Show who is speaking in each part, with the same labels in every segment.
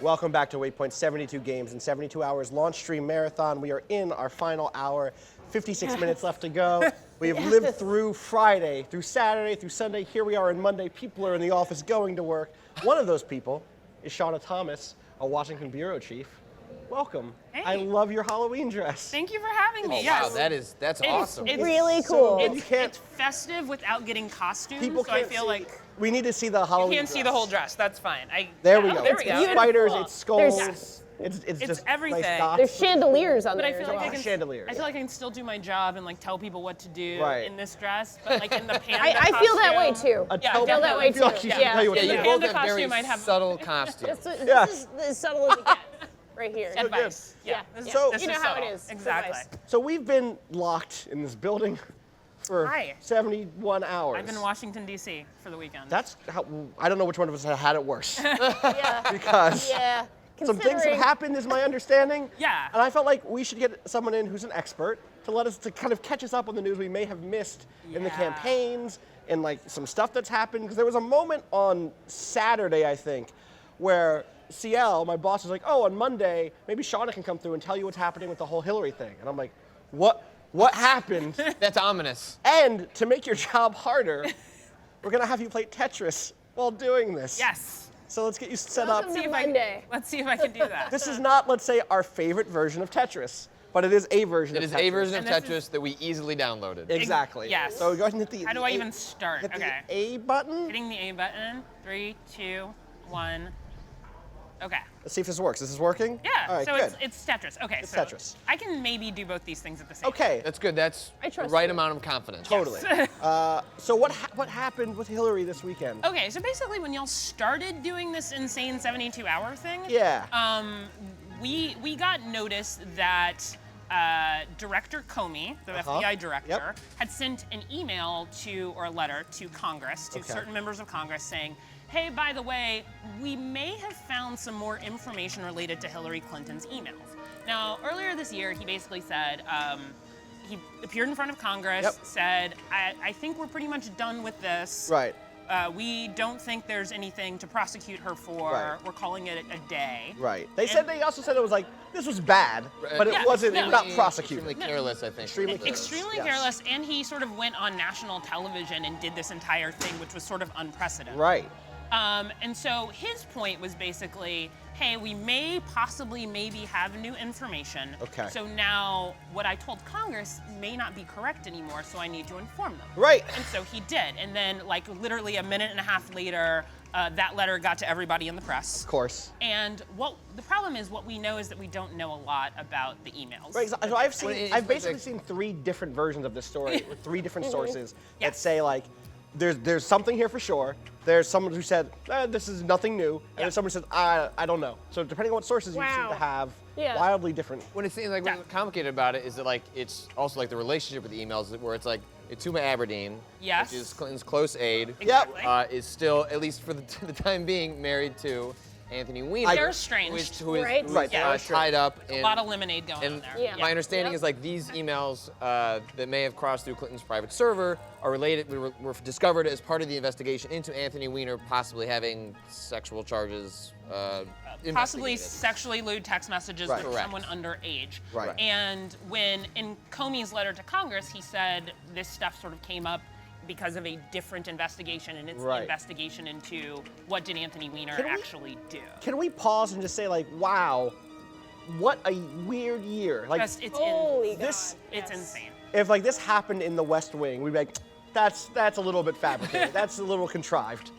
Speaker 1: Welcome back to Waypoint 72 games in 72 hours launch stream marathon. We are in our final hour, 56 minutes left to go. We have lived through Friday, through Saturday, through Sunday. Here we are on Monday. People are in the office going to work. One of those people is Shawna Thomas, a Washington bureau chief. Welcome.
Speaker 2: Hey.
Speaker 1: I love your Halloween dress.
Speaker 2: Thank you for having me.
Speaker 3: Oh,
Speaker 2: Yes.
Speaker 3: wow, that's awesome.
Speaker 2: It's
Speaker 4: really cool.
Speaker 2: It's festive without getting costumes,
Speaker 1: People
Speaker 2: so I
Speaker 1: can't
Speaker 2: feel
Speaker 1: see.
Speaker 2: like
Speaker 1: We need to see the Halloween
Speaker 2: you can't see the whole dress. That's fine.
Speaker 1: There we go.
Speaker 2: There we go.
Speaker 1: It's spiders, it's skulls.
Speaker 2: Yes.
Speaker 1: It's
Speaker 2: It's
Speaker 1: just
Speaker 2: everything.
Speaker 1: nice dots.
Speaker 4: There's chandeliers on
Speaker 2: But I
Speaker 4: there
Speaker 2: feel
Speaker 4: as
Speaker 2: like
Speaker 4: well.
Speaker 2: I can.
Speaker 1: Chandeliers.
Speaker 2: I feel like I can still do my job and like tell people what to do
Speaker 1: Right.
Speaker 2: in this dress, but like in the panda
Speaker 4: I feel that way
Speaker 2: costume-
Speaker 4: too.
Speaker 2: Yeah,
Speaker 4: I feel that way
Speaker 1: I feel
Speaker 4: too.
Speaker 1: like she
Speaker 4: Yeah.
Speaker 1: should tell you what
Speaker 3: Yeah,
Speaker 1: to
Speaker 3: you
Speaker 1: do.
Speaker 2: the
Speaker 3: both
Speaker 2: panda
Speaker 3: have very
Speaker 2: costume I'd have-
Speaker 3: subtle costumes.
Speaker 4: This is as subtle as it gets right here.
Speaker 2: Advice.
Speaker 4: Yeah.
Speaker 2: This is-
Speaker 1: So-
Speaker 2: this
Speaker 4: You know
Speaker 2: is
Speaker 4: how it
Speaker 2: subtle.
Speaker 4: is. It's
Speaker 2: Exactly.
Speaker 4: advice.
Speaker 1: So we've been locked in this building for
Speaker 2: Hi.
Speaker 1: 71 hours.
Speaker 2: I've been in Washington D.C. for the weekend.
Speaker 1: That's how, I don't know which one of us had it worse.
Speaker 4: Yeah.
Speaker 1: Because
Speaker 4: Yeah.
Speaker 1: some things have happened is my understanding.
Speaker 2: Yeah.
Speaker 1: And I felt like we should get someone in who's an expert to kind of catch us up on the news we may have missed in the
Speaker 2: Yeah.
Speaker 1: campaigns and like some stuff that's happened. Because there was a moment on Saturday, I think, where CL, my boss, was like, oh, on Monday, maybe Shawna can come through and tell you what's happening with the whole Hillary thing. And I'm like, what happened?
Speaker 3: That's ominous.
Speaker 1: And to make your job harder, we're gonna have you play Tetris while doing this.
Speaker 2: Yes.
Speaker 1: So let's get you set up.
Speaker 4: Welcome
Speaker 2: See
Speaker 4: to
Speaker 2: if I-
Speaker 4: Monday.
Speaker 2: Let's see if I can do that.
Speaker 1: This is not, let's say, our favorite version of Tetris, but it is a version
Speaker 3: It
Speaker 1: of
Speaker 3: is
Speaker 1: Tetris.
Speaker 3: a version of
Speaker 2: And this
Speaker 3: Tetris that we easily downloaded.
Speaker 1: Exactly.
Speaker 2: Yes.
Speaker 1: So go ahead and hit the.
Speaker 2: How do I even start?
Speaker 1: Hit
Speaker 2: Okay.
Speaker 1: the A button.
Speaker 2: Hitting the A button. 3, 2, 1. Okay.
Speaker 1: Let's see if this works. This is working.
Speaker 2: Yeah.
Speaker 1: All right.
Speaker 2: so
Speaker 1: good.
Speaker 2: it's Tetris. Okay.
Speaker 1: It's
Speaker 2: so
Speaker 1: Tetris.
Speaker 2: I can maybe do both these things at the same time.
Speaker 1: Okay.
Speaker 3: That's good. That's
Speaker 4: I
Speaker 3: the
Speaker 4: trust
Speaker 3: right
Speaker 4: you.
Speaker 3: amount of confidence.
Speaker 1: Totally. So what happened with Hillary this weekend?
Speaker 2: Okay, so basically when y'all started doing this insane 72-hour thing,
Speaker 1: Yeah.
Speaker 2: we got notice that Director Comey, the FBI director,
Speaker 1: Yep.
Speaker 2: had sent an email or a letter to Congress, to
Speaker 1: Okay.
Speaker 2: certain members of Congress saying, hey, by the way, we may have found some more information related to Hillary Clinton's emails. Now, earlier this year, he basically said, he appeared in front of Congress,
Speaker 1: Yep.
Speaker 2: said, I think we're pretty much done with this.
Speaker 1: Right.
Speaker 2: We don't think there's anything to prosecute her for.
Speaker 1: Right.
Speaker 2: We're calling it a day.
Speaker 1: Right. They also said it was like this was bad, but it
Speaker 2: Yeah,
Speaker 1: wasn't
Speaker 2: no.
Speaker 1: not prosecuted.
Speaker 3: Extremely careless, I think.
Speaker 1: Extremely careless.
Speaker 2: Extremely
Speaker 1: Yes.
Speaker 2: careless, and he sort of went on national television and did this entire thing, which was sort of unprecedented.
Speaker 1: Right.
Speaker 2: And so his point was basically, hey, we may possibly maybe have new information.
Speaker 1: Okay.
Speaker 2: So now what I told Congress may not be correct anymore, so I need to inform them.
Speaker 1: Right.
Speaker 2: And so he did. And then like literally a minute and a half later, that letter got to everybody in the press.
Speaker 1: Of course.
Speaker 2: And what the problem is, what we know is that we don't know a lot about the emails.
Speaker 1: Right. So I've
Speaker 3: Well, it's
Speaker 1: I've basically
Speaker 3: like-
Speaker 1: seen 3 different versions of this story, with 3 different sources that
Speaker 2: Yes.
Speaker 1: say like, there's something here for sure. There's someone who said this is nothing new, and
Speaker 2: Yeah.
Speaker 1: there's someone who says I don't know. So depending on what sources you seem
Speaker 4: Wow.
Speaker 1: to have,
Speaker 4: Yeah.
Speaker 1: wildly different.
Speaker 3: What it seems like what's complicated about it is that like it's also like the relationship with the emails where it's like Ituma Aberdeen,
Speaker 2: Yes.
Speaker 3: which is Clinton's close aide,
Speaker 2: Exactly.
Speaker 3: is still at least for the time being married to Anthony Weiner.
Speaker 2: They're estranged.
Speaker 3: Who is
Speaker 4: Right.
Speaker 1: Right, they are
Speaker 3: tied up in
Speaker 2: A lot of lemonade going on
Speaker 3: And
Speaker 2: there.
Speaker 4: Yeah.
Speaker 3: my understanding
Speaker 4: Yep.
Speaker 3: is like these emails that may have crossed through Clinton's private server are related, were discovered as part of the investigation into Anthony Weiner possibly having sexual charges.
Speaker 2: Possibly
Speaker 3: investigated.
Speaker 2: sexually lewd text messages
Speaker 1: Right.
Speaker 2: with
Speaker 3: Correct.
Speaker 2: someone underage.
Speaker 1: Right.
Speaker 2: And when in Comey's letter to Congress, he said this stuff sort of came up because of a different investigation, and it's
Speaker 1: Right.
Speaker 2: the investigation into what did Anthony Weiner
Speaker 1: Can we-
Speaker 2: actually do.
Speaker 1: Can we pause and just say like, wow, what a weird year. Like
Speaker 2: Just, it's
Speaker 4: Holy God.
Speaker 1: this-
Speaker 2: it's
Speaker 4: yes.
Speaker 2: insane.
Speaker 1: if like this happened in the West Wing, we'd be like, that's a little bit fabricated. That's a little contrived.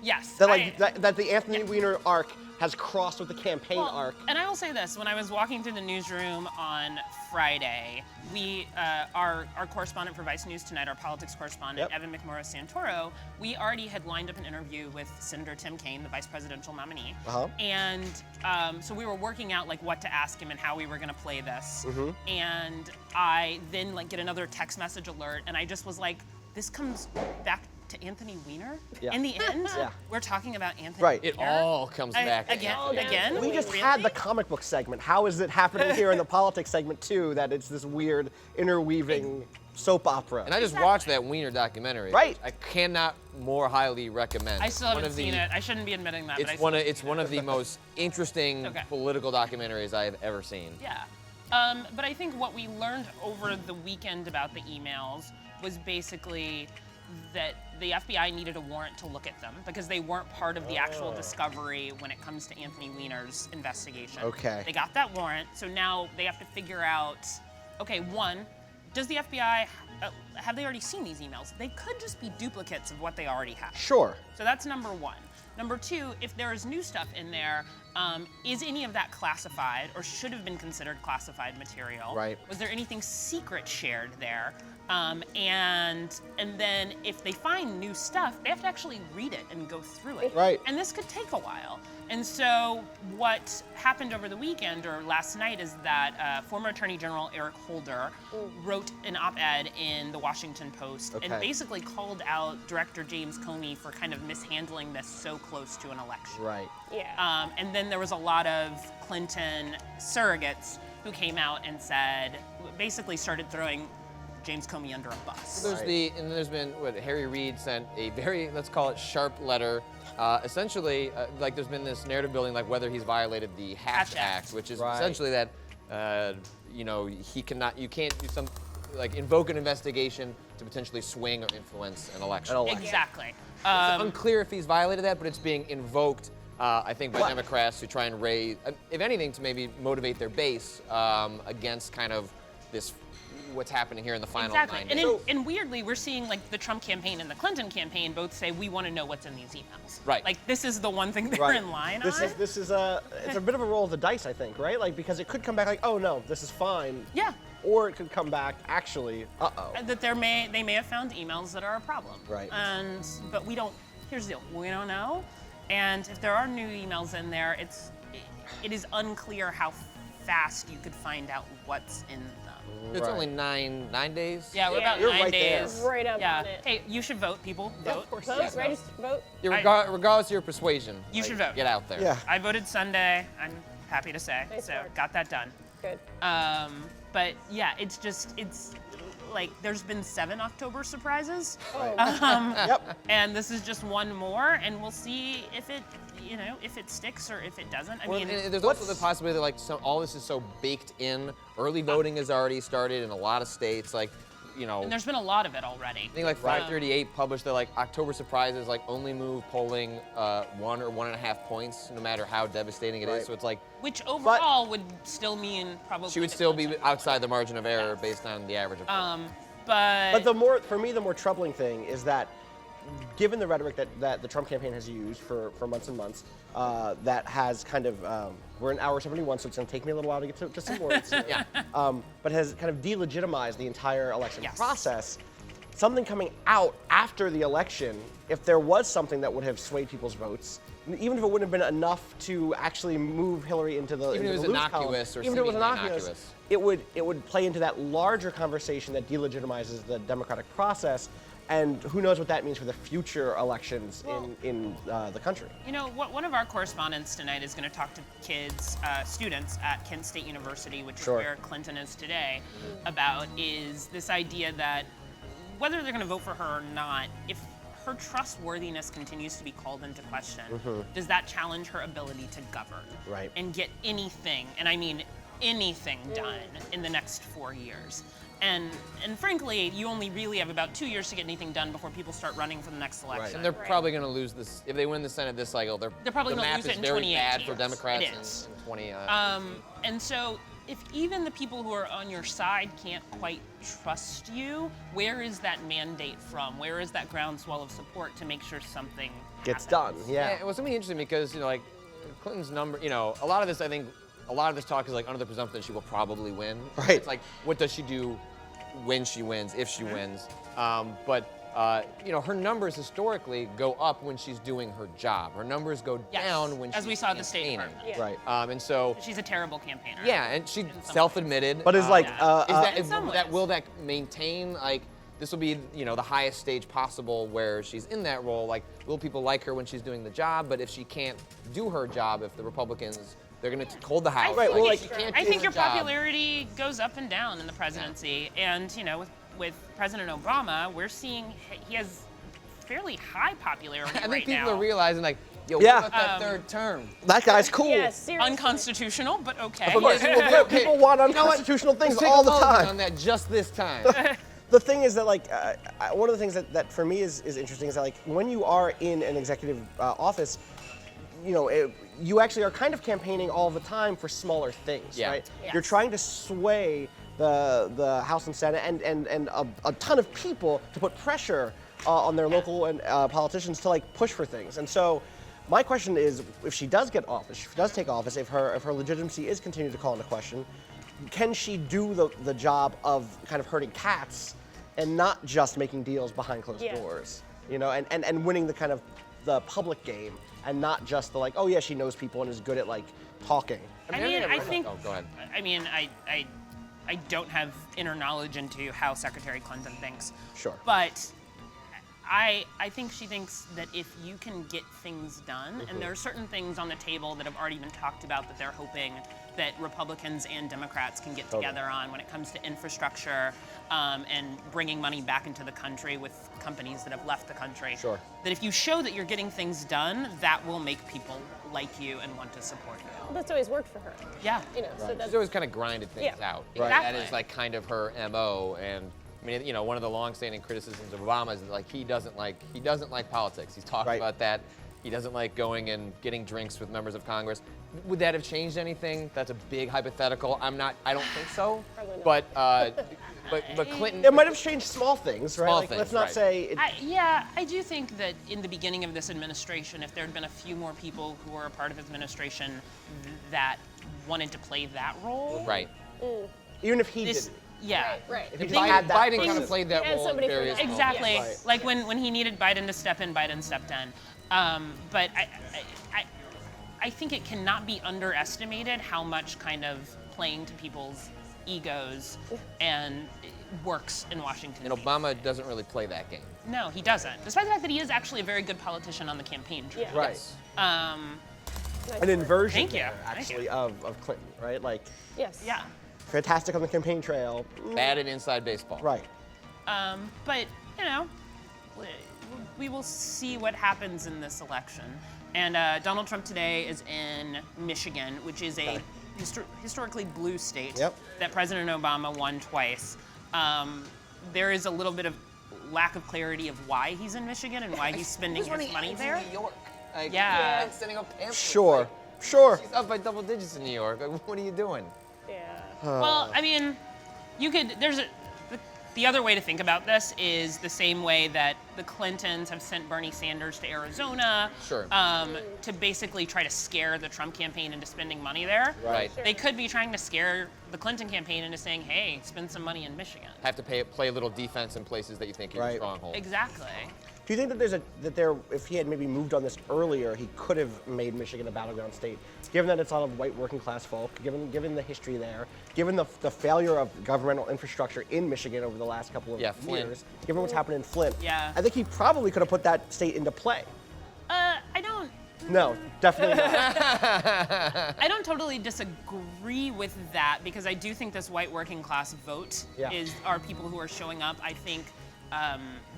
Speaker 2: Yes.
Speaker 1: That like that the Anthony Weiner arc has crossed with the campaign
Speaker 2: Well,
Speaker 1: arc.
Speaker 2: And I will say this: when I was walking through the newsroom on Friday, we, our correspondent for Vice News Tonight, our politics correspondent,
Speaker 1: Yep.
Speaker 2: Evan McMorris Santoro, we already had lined up an interview with Senator Tim Kaine, the vice presidential nominee.
Speaker 1: Uh-huh.
Speaker 2: And so we were working out like what to ask him and how we were going to play this.
Speaker 1: Mm-hmm.
Speaker 2: And I then like get another text message alert, and I just was like, this comes back to Anthony Weiner?
Speaker 1: Yeah.
Speaker 2: In the end,
Speaker 1: Yeah.
Speaker 2: we're talking about Anthony
Speaker 1: Right.
Speaker 3: It
Speaker 2: Weiner?
Speaker 3: all comes back
Speaker 2: Again?
Speaker 4: all down
Speaker 2: Again?
Speaker 4: to
Speaker 1: We just
Speaker 2: Really?
Speaker 1: had the comic book segment. How is it happening here in the politics segment too? That it's this weird interweaving soap opera.
Speaker 3: And I just watched that Wiener documentary.
Speaker 1: Right.
Speaker 3: Which I cannot more highly recommend.
Speaker 2: I still
Speaker 3: One
Speaker 2: haven't
Speaker 3: of the-
Speaker 2: seen it. I shouldn't be admitting that.
Speaker 3: It's one of the most interesting
Speaker 2: Okay.
Speaker 3: political documentaries I have ever seen.
Speaker 2: Yeah. But I think what we learned over the weekend about the emails was basically that the FBI needed a warrant to look at them because they weren't part of the actual discovery when it comes to Anthony Weiner's investigation.
Speaker 1: Okay.
Speaker 2: They got that warrant, so now they have to figure out, okay, one, does the FBI, have they already seen these emails? They could just be duplicates of what they already have.
Speaker 1: Sure.
Speaker 2: So that's number one. Number two, if there is new stuff in there, is any of that classified or should have been considered classified material?
Speaker 1: Right.
Speaker 2: Was there anything secret shared there? And then if they find new stuff, they have to actually read it and go through it.
Speaker 1: Right.
Speaker 2: And this could take a while. And so what happened over the weekend or last night is that former Attorney General Eric Holder wrote an op-ed in the Washington Post and
Speaker 1: Okay.
Speaker 2: basically called out Director James Comey for kind of mishandling this so close to an election.
Speaker 1: Right.
Speaker 4: Yeah.
Speaker 2: And then there was a lot of Clinton surrogates who came out and said, basically started throwing James Comey under a bus.
Speaker 3: There's been what Harry Reid sent a very, let's call it, sharp letter. Essentially, like there's been this narrative building, like whether he's violated the Hatch
Speaker 2: Hatch
Speaker 3: Act,
Speaker 2: Act.
Speaker 3: which is
Speaker 1: Right.
Speaker 3: essentially that, you can't do like invoke an investigation to potentially swing or influence an election.
Speaker 1: An election.
Speaker 2: Exactly.
Speaker 3: It's unclear if he's violated that, but it's being invoked, I think, by
Speaker 1: What?
Speaker 3: Democrats to try and raise, if anything, to maybe motivate their base against kind of this, what's happening here in the final
Speaker 2: Exactly.
Speaker 3: 9
Speaker 2: And,
Speaker 3: days.
Speaker 2: and weirdly, we're seeing like the Trump campaign and the Clinton campaign both say we want to know what's in these emails.
Speaker 3: Right.
Speaker 2: Like this is the one thing they're
Speaker 1: Right.
Speaker 2: in line
Speaker 1: This
Speaker 2: on.
Speaker 1: is it's a bit of a roll of the dice, I think, right? Like because it could come back like, oh no, this is fine.
Speaker 2: Yeah.
Speaker 1: Or it could come back actually, uh-oh.
Speaker 2: That they may have found emails that are a problem.
Speaker 1: Right.
Speaker 2: But we don't. Here's the deal. We don't know. And if there are new emails in there, it is unclear how fast you could find out what's in them.
Speaker 3: It's
Speaker 1: Right.
Speaker 3: only nine days.
Speaker 2: Yeah, we're
Speaker 4: Yeah.
Speaker 2: about
Speaker 1: You're
Speaker 2: 9
Speaker 1: right there.
Speaker 2: days.
Speaker 4: Right up
Speaker 2: yeah.
Speaker 4: on it.
Speaker 2: Hey, you should vote, people. Vote.
Speaker 1: of course.
Speaker 4: Vote,
Speaker 1: Yes.
Speaker 4: register, vote.
Speaker 3: Yeah, regardless of your persuasion.
Speaker 2: You should vote.
Speaker 3: Get out there.
Speaker 1: Yeah.
Speaker 2: I voted Sunday. I'm happy to say.
Speaker 4: Nice
Speaker 2: so
Speaker 4: work.
Speaker 2: got that done.
Speaker 4: Good.
Speaker 2: But yeah, it's like there's been 7 October surprises.
Speaker 1: Yep.
Speaker 2: And this is just one more, and we'll see if it sticks or if it doesn't. I
Speaker 3: Well,
Speaker 2: mean,
Speaker 3: and there's also the possibility that like all this is so baked in. Early voting has already started in a lot of states. Like,
Speaker 2: and there's been a lot of it already.
Speaker 3: I think like 538 published that like October surprises like only move polling 1 or 1.5 points, no matter how devastating it is.
Speaker 1: Right.
Speaker 3: So it's like
Speaker 2: Which overall would still mean probably.
Speaker 3: she would
Speaker 2: that
Speaker 3: still be
Speaker 2: Clinton-
Speaker 3: outside the margin of error based on the average of polls.
Speaker 2: But
Speaker 1: For me, the more troubling thing is that, given the rhetoric that the Trump campaign has used for months and months, that has kind of, we're in hour 71, so it's going to take me a little while to get to some words.
Speaker 3: Yeah.
Speaker 1: But has kind of delegitimized the entire election
Speaker 2: Yes.
Speaker 1: process. Something coming out after the election, if there was something that would have swayed people's votes, even if it wouldn't have been enough to actually move Hillary into the
Speaker 3: Even if
Speaker 1: into
Speaker 3: it
Speaker 1: the
Speaker 3: was
Speaker 1: lose column,
Speaker 3: innocuous or
Speaker 1: even if it was
Speaker 3: seemingly
Speaker 1: innocuous,
Speaker 3: innocuous.
Speaker 1: it would play into that larger conversation that delegitimizes the democratic process, and who knows what that means for the future elections in the country.
Speaker 2: one of our correspondents tonight is going to talk to kids, students at Kent State University, which
Speaker 1: Sure.
Speaker 2: is where Clinton is today, about is this idea that whether they're going to vote for her or not, if her trustworthiness continues to be called into question, does that challenge her ability to govern
Speaker 1: Right.
Speaker 2: and get anything, and I mean anything done in the next 4 years? And frankly, you only really have about 2 years to get anything done before people start running for the next election.
Speaker 3: And they're probably going to lose this if they win the Senate this cycle. They're
Speaker 2: probably
Speaker 3: the
Speaker 2: gonna
Speaker 3: math
Speaker 2: lose it
Speaker 3: is
Speaker 2: in
Speaker 3: very bad
Speaker 2: 2018.
Speaker 3: for Democrats
Speaker 2: It is.
Speaker 3: in 20.
Speaker 2: And so, if even the people who are on your side can't quite trust you, where is that mandate from? Where is that groundswell of support to make sure something
Speaker 1: Gets
Speaker 2: happens?
Speaker 1: done. Yeah.
Speaker 3: It was something interesting because like Clinton's number, a lot of this I think a lot of this talk is like under the presumption that she will probably win.
Speaker 1: Right.
Speaker 3: It's like what does she do when she wins, if she wins? Her numbers historically go up when she's doing her job. Her numbers go
Speaker 2: Yes,
Speaker 3: down when she's
Speaker 2: as we saw at the State
Speaker 3: campaigning.
Speaker 2: Department.
Speaker 1: Right.
Speaker 3: And so
Speaker 2: She's a terrible campaigner.
Speaker 3: yeah, and she
Speaker 2: some
Speaker 3: self-admitted.
Speaker 1: But it's like,
Speaker 2: Yeah.
Speaker 3: Is
Speaker 2: In some ways.
Speaker 3: will that maintain like this will be the highest stage possible where she's in that role? Like will people like her when she's doing the job? But if she can't do her job, if the Republicans they're going to hold the House.
Speaker 1: Right, well, like-
Speaker 3: she can't
Speaker 2: I
Speaker 3: do
Speaker 2: think
Speaker 3: her
Speaker 2: your
Speaker 3: job.
Speaker 2: popularity goes up and down in the presidency, and with President Obama, we're seeing he has fairly high popularity
Speaker 3: I think
Speaker 2: right
Speaker 3: people
Speaker 2: now.
Speaker 3: are realizing, like, yo,
Speaker 1: Yeah.
Speaker 3: what about that third term?
Speaker 1: That guy's cool.
Speaker 4: Yeah, seriously.
Speaker 2: Unconstitutional, but okay.
Speaker 1: Of course, people want unconstitutional things
Speaker 3: Let's take
Speaker 1: all
Speaker 3: a
Speaker 1: the
Speaker 3: mulligan
Speaker 1: time.
Speaker 3: on that just this time.
Speaker 1: The thing is that, like, one of the things that for me is interesting is that, like, when you are in an executive office, you know, you actually are kind of campaigning all the time for smaller things,
Speaker 3: Yeah.
Speaker 1: right?
Speaker 4: Yes.
Speaker 1: You're trying to sway the House and Senate and a ton of people to put pressure on their local and politicians to, like, push for things. And so my question is, if she does get office, if she does take office, if her legitimacy is continued to call into question, can she do the job of kind of herding cats and not just making deals behind closed
Speaker 4: Yeah.
Speaker 1: doors, you know, and winning the kind of the public game and not just the, like, oh yeah, she knows people and is good at, like, talking.
Speaker 2: I mean, I think.
Speaker 3: Oh, go ahead.
Speaker 2: I mean, I don't have inner knowledge into how Secretary Clinton thinks.
Speaker 1: Sure.
Speaker 2: But I think she thinks that if you can get things done, and there are certain things on the table that have already been talked about that they're hoping that Republicans and Democrats can get together on when it comes to infrastructure and bringing money back into the country with companies that have left the country.
Speaker 1: Sure.
Speaker 2: That if you show that you're getting things done, that will make people like you and want to support you.
Speaker 4: Well, that's always worked for her.
Speaker 2: Yeah.
Speaker 4: You know, so that's
Speaker 3: She's always kind of grinded things
Speaker 4: Yeah.
Speaker 3: out.
Speaker 1: Right.
Speaker 3: That
Speaker 2: Exactly.
Speaker 3: is like kind of her MO. And I mean, you know, one of the long-standing criticisms of Obama is that, like, he doesn't like politics. He's talked
Speaker 1: Right.
Speaker 3: about that. He doesn't like going and getting drinks with members of Congress. Would that have changed anything? That's a big hypothetical. I don't think so.
Speaker 4: Probably not.
Speaker 3: But Clinton.
Speaker 1: It might have changed small things, right?
Speaker 3: Small
Speaker 1: Like,
Speaker 3: things,
Speaker 1: let's not
Speaker 3: right.
Speaker 1: say it,
Speaker 2: I do think that in the beginning of this administration, if there had been a few more people who were a part of his administration that wanted to play that role,
Speaker 3: Right.
Speaker 1: even if he
Speaker 2: this,
Speaker 1: didn't.
Speaker 2: yeah.
Speaker 4: right.
Speaker 1: If he
Speaker 2: Things-
Speaker 1: had that
Speaker 3: Biden kind
Speaker 1: person.
Speaker 3: of played that
Speaker 4: He had
Speaker 3: role in
Speaker 4: somebody for
Speaker 3: various
Speaker 4: that.
Speaker 3: moments.
Speaker 2: Exactly.
Speaker 1: Right.
Speaker 2: Like when he needed Biden to step in, Biden stepped in. But I think it cannot be underestimated how much kind of playing to people's egos and works in Washington.
Speaker 3: And
Speaker 2: D.C.
Speaker 3: Obama doesn't really play that game.
Speaker 2: No, he doesn't. Despite the fact that he is actually a very good politician on the campaign trail.
Speaker 4: Yeah.
Speaker 1: Right.
Speaker 4: Nice
Speaker 1: An
Speaker 4: work.
Speaker 1: inversion
Speaker 2: Thank you.
Speaker 1: there,
Speaker 2: Thank
Speaker 1: actually,
Speaker 2: you.
Speaker 1: of Clinton, right? Like,
Speaker 4: Yes.
Speaker 2: Yeah.
Speaker 1: fantastic on the campaign trail.
Speaker 3: Bad at inside baseball.
Speaker 1: Right.
Speaker 2: But, you know, we will see what happens in this election. And Donald Trump today is in Michigan, which is a historically blue state
Speaker 1: Yep.
Speaker 2: that President Obama won twice. There is a little bit of lack of clarity of why he's in Michigan and why he's spending his money there.
Speaker 3: New York. Like,
Speaker 2: Yeah.
Speaker 3: and sending up pamphlets.
Speaker 1: Sure.
Speaker 3: Like,
Speaker 1: Sure.
Speaker 3: she's up by double digits in New York. Like, what are you doing?
Speaker 4: Yeah.
Speaker 2: Well, I mean, you could. The other way to think about this is the same way that the Clintons have sent Bernie Sanders to Arizona,
Speaker 3: Sure.
Speaker 2: to basically try to scare the Trump campaign into spending money there.
Speaker 3: Right.
Speaker 2: They could be trying to scare the Clinton campaign into saying, "Hey, spend some money in Michigan."
Speaker 3: Have to play a little defense in places that you think are
Speaker 1: Right.
Speaker 3: stronghold.
Speaker 2: Exactly.
Speaker 1: Do you think that if he had maybe moved on this earlier, he could have made Michigan a battleground state, given that it's a lot of white working class folk, given the history there, given the failure of governmental infrastructure in Michigan over the last couple of
Speaker 3: Flint.
Speaker 1: years, given what's happened in Flint?
Speaker 2: Yeah.
Speaker 1: I think he probably could have put that state into play.
Speaker 2: I don't.
Speaker 1: No, definitely not.
Speaker 2: I don't totally disagree with that because I do think this white working class vote
Speaker 1: Yeah.
Speaker 2: are people who are showing up. I think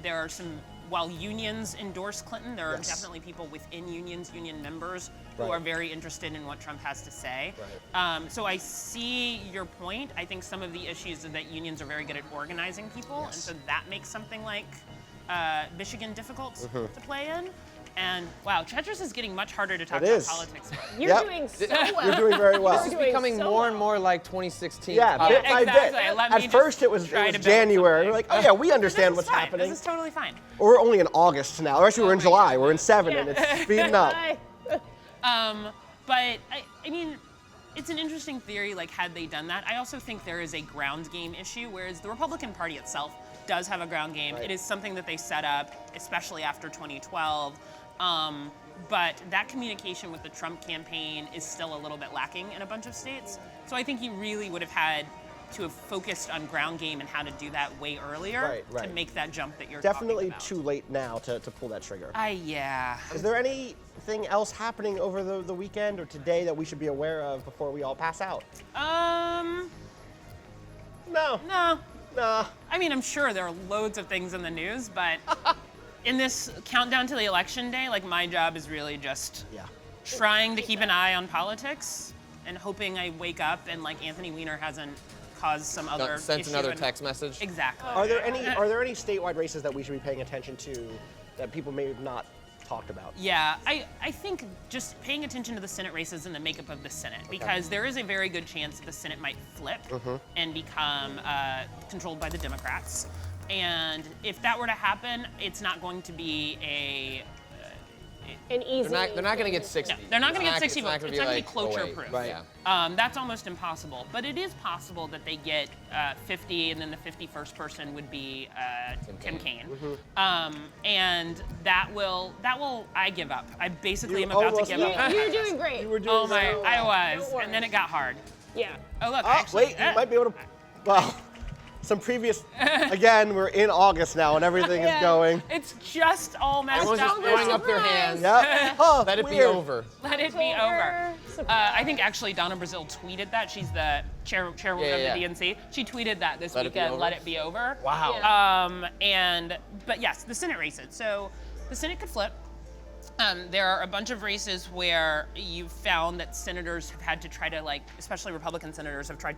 Speaker 2: there are some, while unions endorse Clinton, there are
Speaker 1: Yes.
Speaker 2: definitely people within unions, union members, who
Speaker 1: Right.
Speaker 2: are very interested in what Trump has to say.
Speaker 1: Right.
Speaker 2: So I see your point. I think some of the issues are that unions are very good at organizing people,
Speaker 1: Yes.
Speaker 2: and so that makes something like Michigan difficult
Speaker 1: Mm-hmm.
Speaker 2: to play in. And wow, Tetris is getting much harder to talk
Speaker 1: It
Speaker 2: about
Speaker 1: is.
Speaker 2: politics with.
Speaker 4: You're
Speaker 1: Yep.
Speaker 4: doing so well.
Speaker 1: You're doing very well.
Speaker 4: You're
Speaker 3: It's becoming
Speaker 4: so
Speaker 3: more and
Speaker 4: well.
Speaker 3: more like 2016.
Speaker 1: Yeah, bit by
Speaker 2: exactly.
Speaker 1: bit.
Speaker 2: Let me
Speaker 1: At
Speaker 2: just
Speaker 1: first it was
Speaker 2: try to build
Speaker 1: January.
Speaker 2: something.
Speaker 1: We're like, oh yeah, we understand
Speaker 2: This is
Speaker 1: what's
Speaker 2: fine.
Speaker 1: happening.
Speaker 2: This is totally fine.
Speaker 1: We're only in August now. Actually, we're in
Speaker 2: my
Speaker 1: July.
Speaker 2: God.
Speaker 1: We're in 7,
Speaker 4: Yeah.
Speaker 1: and it's speeding up.
Speaker 4: Bye.
Speaker 2: But I mean, it's an interesting theory. Like, had they done that, I also think there is a ground game issue. Whereas the Republican Party itself does have a ground game.
Speaker 1: Right.
Speaker 2: It is something that they set up, especially after 2012. But that communication with the Trump campaign is still a little bit lacking in a bunch of states. So I think you really would have had to have focused on ground game and how to do that way earlier
Speaker 1: Right,
Speaker 2: to
Speaker 1: right.
Speaker 2: make that jump that you're
Speaker 1: Definitely
Speaker 2: talking about.
Speaker 1: too late now to pull that trigger.
Speaker 2: Yeah.
Speaker 1: Is there anything else happening over the weekend or today that we should be aware of before we all pass out?
Speaker 2: No.
Speaker 1: No. Nah.
Speaker 2: I mean, I'm sure there are loads of things in the news, but in this countdown to the election day, like my job is really just
Speaker 1: Yeah.
Speaker 2: trying to keep an eye on politics and hoping I wake up and like Anthony Weiner hasn't caused some other
Speaker 3: Sent
Speaker 2: issue
Speaker 3: another
Speaker 2: and-
Speaker 3: text message.
Speaker 2: Exactly.
Speaker 1: Are there any statewide races that we should be paying attention to that people may have not talked about?
Speaker 2: Yeah, I think just paying attention to the Senate races and the makeup of the Senate, because there is a very good chance that the Senate might flip and become controlled by the Democrats. And if that were to happen, it's not going to be
Speaker 4: An easy.
Speaker 3: They're not going to get 60.
Speaker 2: No, they're not going to get 60 votes.
Speaker 3: gonna
Speaker 2: It's not going to be
Speaker 3: like
Speaker 2: cloture
Speaker 3: 08.
Speaker 2: proof.
Speaker 1: Right.
Speaker 3: Yeah.
Speaker 2: That's almost impossible. But it is possible that they get 50, and then the 51st person would be Tim Kaine. And that will. I give up. I basically am about to give up.
Speaker 4: You're doing great.
Speaker 1: You were doing
Speaker 2: Oh my!
Speaker 1: so well.
Speaker 2: I was,
Speaker 4: Don't worry.
Speaker 2: and then it got hard.
Speaker 4: Yeah.
Speaker 2: Oh look!
Speaker 1: Oh,
Speaker 2: actually,
Speaker 1: wait, you might be able to. Well, some previous. Again, we're in August now, and everything is
Speaker 4: Yeah.
Speaker 1: going.
Speaker 2: It's just all messed
Speaker 3: Everyone's just
Speaker 2: up.
Speaker 3: throwing up their hands.
Speaker 1: Yep. Oh,
Speaker 3: Let it be
Speaker 1: weird.
Speaker 3: over.
Speaker 2: Let it be over. I think actually Donna Brazile tweeted that. She's the chairwoman
Speaker 3: Yeah,
Speaker 2: of the
Speaker 3: yeah.
Speaker 2: DNC. She tweeted that this
Speaker 3: Let it be
Speaker 2: weekend.
Speaker 3: over?
Speaker 2: Let it be over.
Speaker 1: Wow.
Speaker 4: Yeah.
Speaker 2: But yes, the Senate races. So the Senate could flip. There are a bunch of races where you've found that senators have had to try to, like, especially Republican senators have tried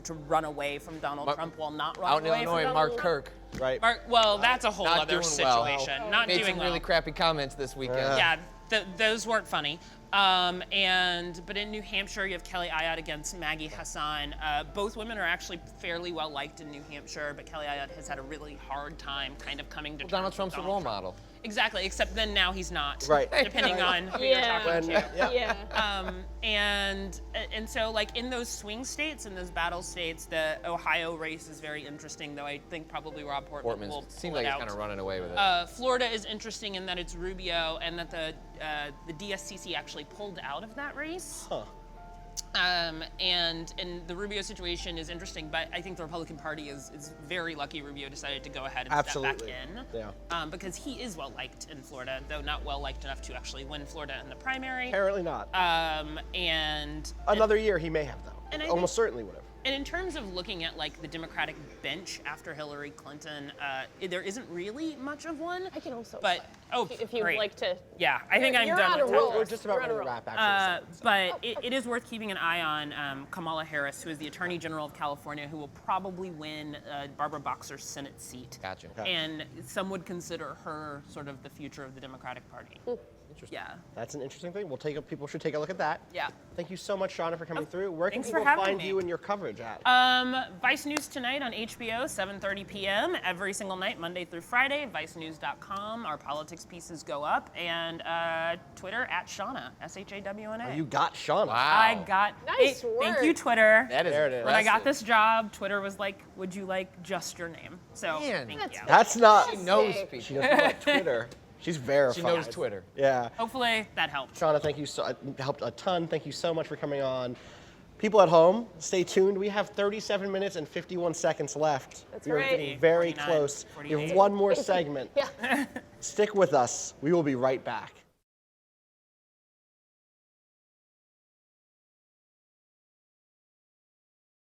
Speaker 2: to run away from Donald Trump while not
Speaker 3: Out
Speaker 2: running
Speaker 3: in
Speaker 2: away from
Speaker 3: Illinois,
Speaker 2: Donald
Speaker 3: Mark
Speaker 2: Trump.
Speaker 3: Kirk
Speaker 1: Right.
Speaker 2: Well, that's a whole
Speaker 3: Not
Speaker 2: other
Speaker 3: doing well.
Speaker 2: situation. Not
Speaker 3: Made
Speaker 2: doing
Speaker 3: some
Speaker 2: well.
Speaker 3: really crappy comments this weekend.
Speaker 1: Yeah.
Speaker 2: Yeah, those weren't funny. But in New Hampshire, you have Kelly Ayotte against Maggie Hassan. Both women are actually fairly well liked in New Hampshire, but Kelly Ayotte has had a really hard time kind of coming to terms
Speaker 3: Donald
Speaker 2: with
Speaker 3: Trump's a
Speaker 2: Donald
Speaker 3: role
Speaker 2: Trump.
Speaker 3: model.
Speaker 2: Exactly, except then now he's not.
Speaker 1: Right.
Speaker 2: Depending on who
Speaker 4: Yeah.
Speaker 2: you're talking to.
Speaker 1: Yeah.
Speaker 4: Yeah.
Speaker 2: And so, like, in those swing states, in those battle states, the Ohio race is very interesting, though I think probably Rob Portman will
Speaker 3: Seems
Speaker 2: pull
Speaker 3: like
Speaker 2: it
Speaker 3: he's
Speaker 2: out.
Speaker 3: kind of running away with it.
Speaker 2: Florida is interesting in that it's Rubio, and that the DSCC actually pulled out of that race.
Speaker 1: Huh.
Speaker 2: And the Rubio situation is interesting, but I think the Republican Party is very lucky Rubio decided to go ahead and
Speaker 1: Absolutely.
Speaker 2: step back in.
Speaker 1: Yeah.
Speaker 2: Because he is well liked in Florida, though not well liked enough to actually win Florida in the primary.
Speaker 1: Apparently not.
Speaker 2: And
Speaker 1: Another year he may have, though.
Speaker 2: And I
Speaker 1: Almost certainly would have.
Speaker 2: And in terms of looking at like the Democratic bench after Hillary Clinton, there isn't really much of one.
Speaker 4: I can also.
Speaker 2: But
Speaker 4: if you'd
Speaker 2: great.
Speaker 4: like to.
Speaker 2: Yeah, I think I'm
Speaker 4: You're
Speaker 2: done
Speaker 4: on a
Speaker 2: with
Speaker 4: roll.
Speaker 2: Tetris.
Speaker 1: We're just about
Speaker 4: You're
Speaker 1: ready
Speaker 4: on
Speaker 1: to
Speaker 4: a
Speaker 1: wrap, actually.
Speaker 2: But it is worth keeping an eye on Kamala Harris, who is the Attorney General of California, who will probably win Barbara Boxer's Senate seat.
Speaker 3: Gotcha.
Speaker 2: And some would consider her sort of the future of the Democratic Party.
Speaker 3: Interesting.
Speaker 2: Yeah.
Speaker 1: That's an interesting thing. People should take a look at that.
Speaker 2: Yeah.
Speaker 1: Thank you so much, Shawna, for coming through. Where can
Speaker 2: thanks for
Speaker 1: people
Speaker 2: having
Speaker 1: find
Speaker 2: me.
Speaker 1: you and your coverage at?
Speaker 2: Vice News Tonight on HBO, 7:30 p.m. every single night, Monday through Friday. ViceNews.com. Our politics pieces go up, and Twitter at Shawna, SHAWNA.
Speaker 1: You got Shawna.
Speaker 3: Wow.
Speaker 2: I got.
Speaker 4: Nice
Speaker 2: Thank
Speaker 4: work.
Speaker 2: you, Twitter.
Speaker 3: That is
Speaker 1: There it is.
Speaker 2: When I got
Speaker 3: impressive.
Speaker 2: this job, Twitter was like, "Would you like just your name?" So
Speaker 3: Man.
Speaker 2: thank
Speaker 4: That's
Speaker 2: you.
Speaker 1: That's not.
Speaker 3: She knows
Speaker 4: Sick.
Speaker 1: She
Speaker 3: people.
Speaker 1: knows about Twitter. She's verified.
Speaker 3: She knows Twitter.
Speaker 1: Yeah.
Speaker 2: Hopefully that helped.
Speaker 1: Shawna, thank you so. It helped a ton. Thank you so much for coming on. People at home, stay tuned. We have 37 minutes and 51 seconds left.
Speaker 4: That's
Speaker 1: we are
Speaker 4: right.
Speaker 1: getting very
Speaker 2: 49,
Speaker 1: close. We have
Speaker 2: 48.
Speaker 1: one more segment.
Speaker 4: Yeah.
Speaker 1: Stick with us. We will be right back.